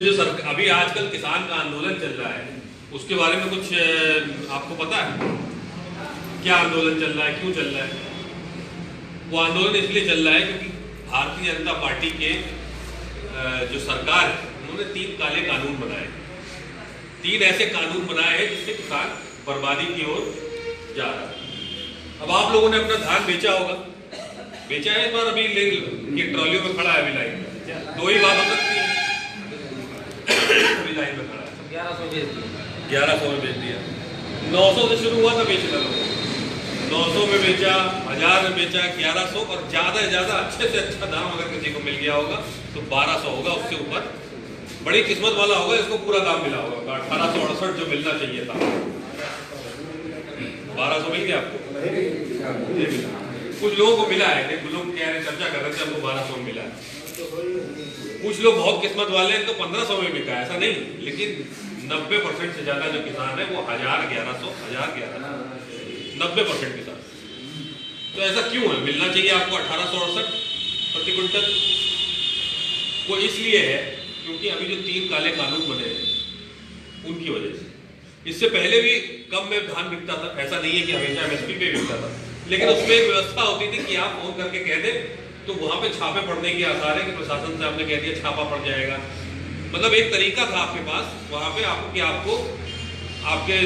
जो अभी आजकल किसान का आंदोलन चल रहा है उसके बारे में कुछ आपको पता है? क्या आंदोलन चल रहा है, क्यों चल रहा है? वो आंदोलन इसलिए चल रहा है क्योंकि भारतीय जनता पार्टी के जो सरकार है उन्होंने 3 काले कानून बनाए। 3 ऐसे कानून बनाए हैं जिससे किसान बर्बादी की ओर जा रहा है। अब आप लोगों ने अपना धान बेचा होगा, बेचा है इस बार, अभी ये ट्रॉलियों में खड़ा है अभी लाइन में। 2 ही बात हो सकती है, लाइन में खड़ा है। 1100 में बेच दिया। 900 से शुरू हुआ था बेचना, लोगों 900 में बेचा, 1000 में बेचा, 1100, और ज्यादा से ज्यादा अच्छे से अच्छा दाम अगर किसी को मिल गया होगा तो 1200 होगा। उससे ऊपर बड़ी किस्मत वाला होगा, इसको पूरा दाम मिला होगा। 1868 जो मिलना चाहिए था 1200 मिल गया आपको? कुछ लोगों को मिला है, कुछ लोग कह रहे, चर्चा कर रहे थे हमको 1200 मिला है। कुछ लोग बहुत किस्मत वाले हैं तो 1500 में बिका, ऐसा नहीं, लेकिन 90% से ज्यादा जो किसान है वो 1000, 1100, 90% किसान। तो ऐसा क्यों है? मिलना चाहिए आपको 1868 प्रति क्विंटल। वो इसलिए है क्योंकि अभी जो 3 काले कानून बने हैं उनकी वजह से। इससे पहले भी कम में धान बिकता था, ऐसा नहीं है कि हमेशा एमएसपी पे बिकता था, लेकिन उसमें एक व्यवस्था होती थी कि आप फोन करके कह दे तो वहां पे छापे पड़ने की आसार है कि प्रशासन से आपने कह दिया छापा पड़ जाएगा। मतलब एक तरीका था आपके पास वहां पे आपको कि आपको आपके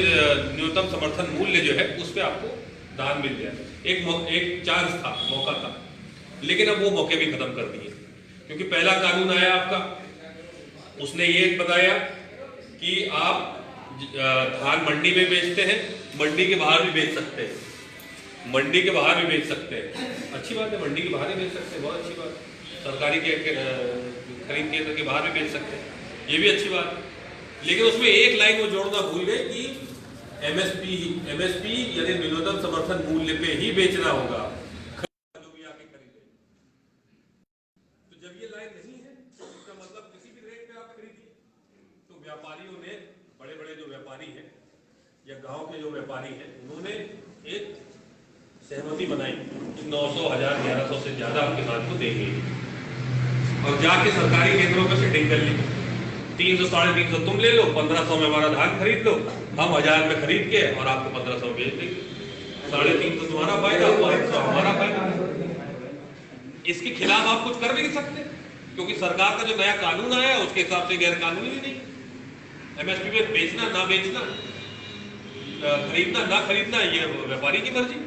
न्यूनतम समर्थन मूल्य जो है उस पर आपको धान मिल जाए। एक चांस था, मौका था, लेकिन अब वो मौके भी खत्म कर दिए। क्योंकि पहला कानून आया आपका, उसने ये बताया कि आप धान मंडी में बेचते हैं, मंडी के बाहर भी बेच सकते हैं, मंडी के बाहर भी बेच सकते हैं। अच्छी बात है, मंडी के बाहर ही बेच सकते हैं, बहुत अच्छी बात। सरकारी के खरीद केंद्र के बाहर भी बेच सकते हैं, ये भी अच्छी बात। लेकिन उसमें एक लाइन वो जोड़ना भूल गए कि एमएसपी यानी न्यूनतम समर्थन मूल्य पे ही बेचना होगा, जो भी आके खरीदे। तो जब ये लाइन नहीं है तो इसका मतलब किसी भी रेट पे आप खरीदिए। तो व्यापारियों ने, बड़े बड़े जो व्यापारी हैं या गांव के जो व्यापारी हैं, उन्होंने एक सहमति बनाई कि 900, 1000, 1100 से ज्यादा हम किसान को देंगे, और जाके सरकारी केंद्रों पर सेटिंग कर ली। 300, 350 तुम ले लो, 1500 में हमारा धान खरीद लो, हम 1000 में खरीद के और आपको 1500 में बेच देंगे। 350 तुम्हारा फायदा, 500 हमारा फायदा। इसके खिलाफ आप कुछ कर नहीं सकते क्योंकि सरकार का जो नया कानून आया उसके हिसाब से गैर कानूनी नहीं। एमएसपी में बेचना ना बेचना, खरीदना ना खरीदना, ये व्यापारी की मर्जी।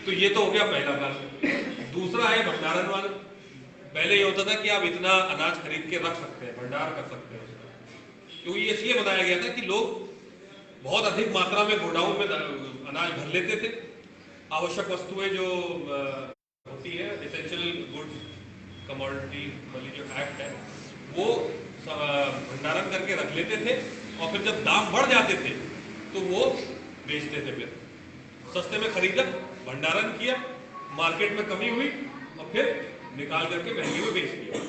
तो ये तो हो गया पहला कानून। दूसरा है भंडारण वाला। पहले ये होता था कि आप इतना अनाज खरीद के रख सकते हैं, भंडार कर सकते हैं उसका, क्योंकि ये इसलिए बनाया गया था कि लोग बहुत अधिक मात्रा में गोडाउन में अनाज भर लेते थे। आवश्यक वस्तुएं जो होती है, एसेंशियल गुड्स कमोडिटी वाली जो एक्ट है, वो भंडारण करके रख लेते थे, और फिर जब दाम बढ़ जाते थे तो वो बेचते थे। फिर सस्ते में खरीदा, भंडारण किया, मार्केट में कमी हुई और फिर निकाल करके महंगे में बेच दिया।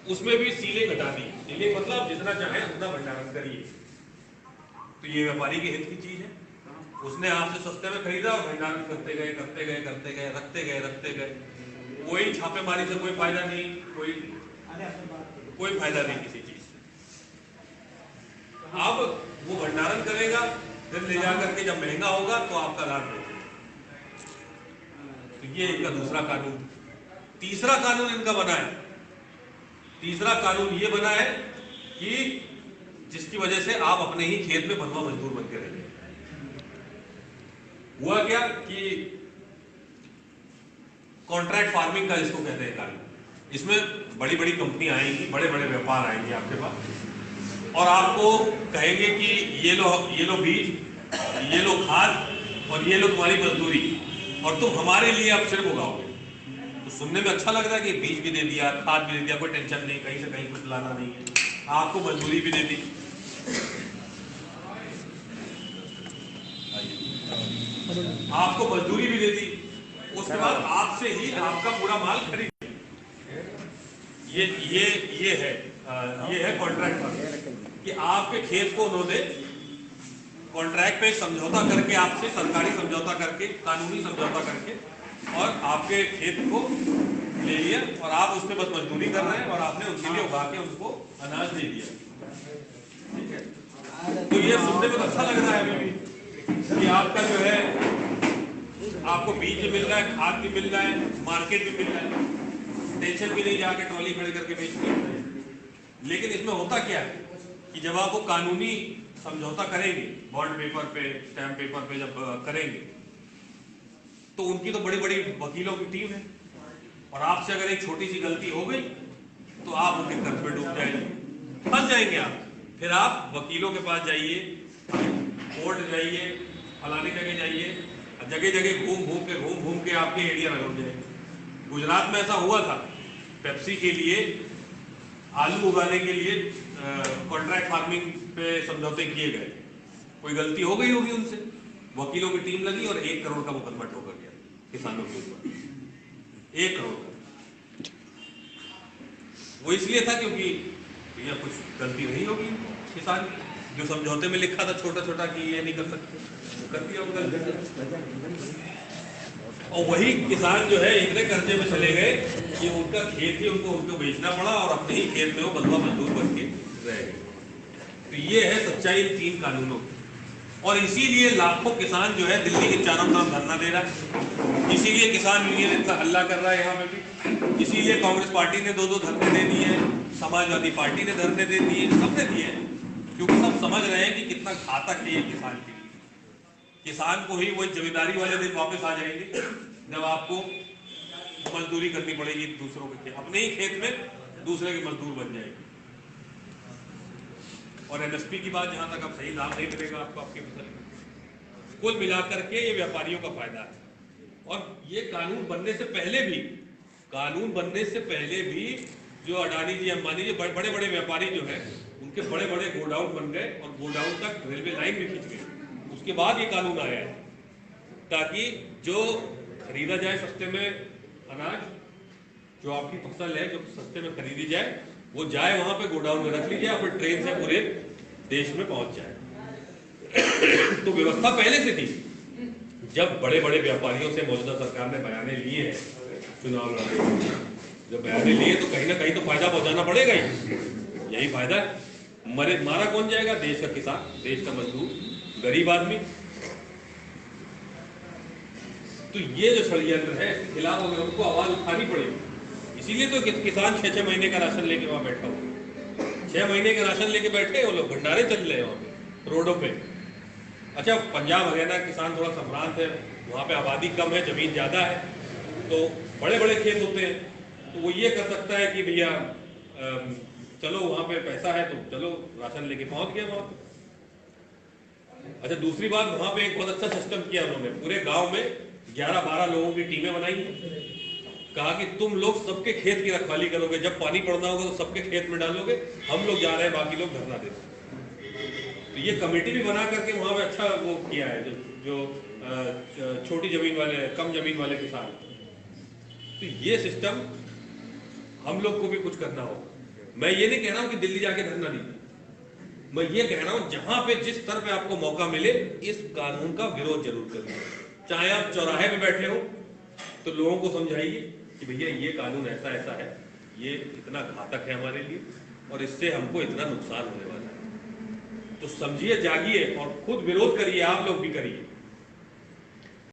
उसमें भी सीलें घटा दी। सीलें मतलब जितना चाहे उतना भंडारण करिए। तो ये व्यापारी के हित की चीज है। उसने आपसे सस्ते में खरीदा और भंडारण करते गए, रखते गए। कोई छापेमारी से कोई फायदा नहीं, कोई फायदा नहीं किसी चीज से। अब वो भंडारण करेगा, फिर ले जाकर के जब महंगा होगा तो आपका लाभ देगा। तो ये इनका दूसरा कानून। तीसरा कानून इनका बना है, तीसरा कानून ये बना है कि जिसकी वजह से आप अपने ही खेत में बंधुआ मजदूर बन के रहेंगे। हुआ क्या कि कॉन्ट्रैक्ट फार्मिंग का इसको कहते हैं कानून। इसमें बड़ी बड़ी कंपनियां आएंगी, बड़े बड़े व्यापार आएंगे आपके पास, और आपको कहेंगे कि ये लो बीज, ये लो खाद, और ये लो तुम्हारी मजदूरी, और तुम हमारे लिए अब सिर्फ उगाओगे। तो सुनने में अच्छा लग रहा है कि बीज भी दे दिया, खाद भी दे दिया, कोई टेंशन नहीं, कहीं से कहीं कुछ लाना नहीं है, आपको मजदूरी भी दे दी, आपको मजदूरी भी दे दी, उसके बाद आपसे ही आपका पूरा माल खरीद। ये है कॉन्ट्रैक्ट कि आपके खेत को उन्होंने कॉन्ट्रैक्ट पे समझौता करके, आपसे सरकारी समझौता करके, कानूनी समझौता करके, और आपके खेत को ले लिया और आप उस पर बस मजदूरी कर रहे हैं और आपने उनके लिए उगा के उनको अनाज दे दिया, ठीक है। तो ये सुनने में अच्छा लग रहा है अभी भी कि आपका जो है आपको बीज भी मिल रहा है, खाद भी मिल रहा है, मार्केट भी मिल रहा है, टेंशन भी नहीं जाके ट्रॉली खड़ी करके बेचते हैं। लेकिन इसमें होता क्या है कि जब आप वो कानूनी समझौता करेंगे, बॉन्ड पेपर पे, स्टैम्प पेपर पे जब करेंगे, तो उनकी तो बड़ी बड़ी वकीलों की टीम है और आपसे अगर एक छोटी सी गलती हो गई तो आप उनके कर्ज में डूब जाएंगे, फंस जाएंगे आप। फिर आप वकीलों के पास जाइए, कोर्ट जाइए, फलाने जगह जाइए, जगह जगह घूम घूम के आपके एरिया रगड़ जाएंगे। गुजरात में ऐसा हुआ था, पेप्सी के लिए आलू उगाने के लिए कॉन्ट्रैक्ट फार्मिंग पे समझौते किए गए, कोई गलती हो गई होगी उनसे, वकीलों की टीम लगी और 1 करोड़ का मुकदमा ठोकर गया किसानों के ऊपर, 1 करोड़ का। वो इसलिए था क्योंकि भैया कुछ गलती नहीं होगी किसान की, जो समझौते में लिखा था छोटा छोटा कि ये नहीं कर सकते, कर दिया वो गलती। और वही किसान जो है इतने कर्जे में चले गए कि उनका खेत ही उनको बेचना पड़ा और अपने ही खेत में वो बंधुआ मजदूर बन के रह गए। तो ये है सच्चाई इन 3 कानूनों की, और इसीलिए लाखों किसान जो है दिल्ली के चारों तरफ धरना दे रहा है, इसीलिए किसान यूनियन इतना हल्ला कर रहा है यहाँ पे भी, इसीलिए कांग्रेस पार्टी ने 2-2 धरने दे दिए हैं, समाजवादी पार्टी ने धरने दे दिए, सबने दिए हैं, क्योंकि सब समझ रहे हैं कि कितना घातक है ये किसान के लिए। किसान को ही वही जमींदारी वाले दिन वापस आ जाएंगे जब आपको मजदूरी करनी पड़ेगी दूसरों के खेत, अपने ही खेत में दूसरे के मजदूर बन जाएंगे। और एमएसपी की बात, जहां तक अब सही दाम नहीं मिलेगा आपको आपकी फसल में, कुल मिलाकर के ये व्यापारियों का फायदा है। और ये कानून बनने से पहले भी जो अडानी जी, अंबानी जी, बड़े बड़े व्यापारी जो है उनके बड़े बड़े गोडाउन बन गए और गोडाउन तक रेलवे लाइन भी खींच गई। उसके बाद ये कानून आया है ताकि जो खरीदा जाए सस्ते में अनाज, जो आपकी फसल है जो सस्ते में खरीदी जाए, वो जाए वहां पे गोडाउन में रख ली जाए, फिर ट्रेन से पूरे देश में पहुंच जाए। तो व्यवस्था पहले से थी। जब बड़े बड़े व्यापारियों से मौजूदा सरकार ने बयाने लिए हैं, चुनाव लड़ने जब बयाने लिए, तो कहीं ना कहीं तो फायदा पहुंचाना पड़ेगा ही, यही फायदा है। मारा कौन जाएगा? देश का किसान, देश का मजदूर, गरीब आदमी। तो ये जो षड्यंत्र है इसके खिलाफ उनको आवाज उठानी पड़ेगी। इसीलिए तो किसान 6-6 महीने का राशन लेके वहां बैठा हुआ, 6 महीने का राशन लेके बैठे वो लोग, भंडारे चल रहे हैं वहां पे रोडों पे। अच्छा, पंजाब हरियाणा किसान थोड़ा संभ्रांत है, वहां पे आबादी कम है, जमीन ज्यादा है, तो बड़े बड़े खेत होते हैं, तो वो ये कर सकता है कि भैया चलो वहां पे पैसा है तो चलो राशन लेके पहुंच गया वहां पे। अच्छा, दूसरी बात, वहां पे एक बहुत अच्छा सिस्टम किया उन्होंने, पूरे गांव में 11-12 लोगों की टीमें बनाई हैं, कहा कि तुम लोग सबके खेत की रखवाली करोगे, जब पानी पड़ना होगा तो सबके खेत में डालोगे, हम लोग जा रहे हैं, बाकी लोग धरना देते। तो ये कमेटी भी बना करके वहां पे अच्छा वो किया है, जो छोटी जमीन वाले, कम जमीन वाले किसान। तो ये सिस्टम हम लोग को भी कुछ करना होगा। मैं ये नहीं कह रहा हूं कि दिल्ली जाके धरना दीजिए, मैं ये कह रहा हूं जहां पे जिस स्तर पे आपको मौका मिले इस कानून का विरोध जरूर करिए। चाहे आप चौराहे पे बैठे हो तो लोगों को समझाइए कि भैया ये कानून ऐसा ऐसा है, ये इतना घातक है हमारे लिए और इससे हमको इतना नुकसान होने वाला है। तो समझिए, जागिए और खुद विरोध करिए, आप लोग भी करिए।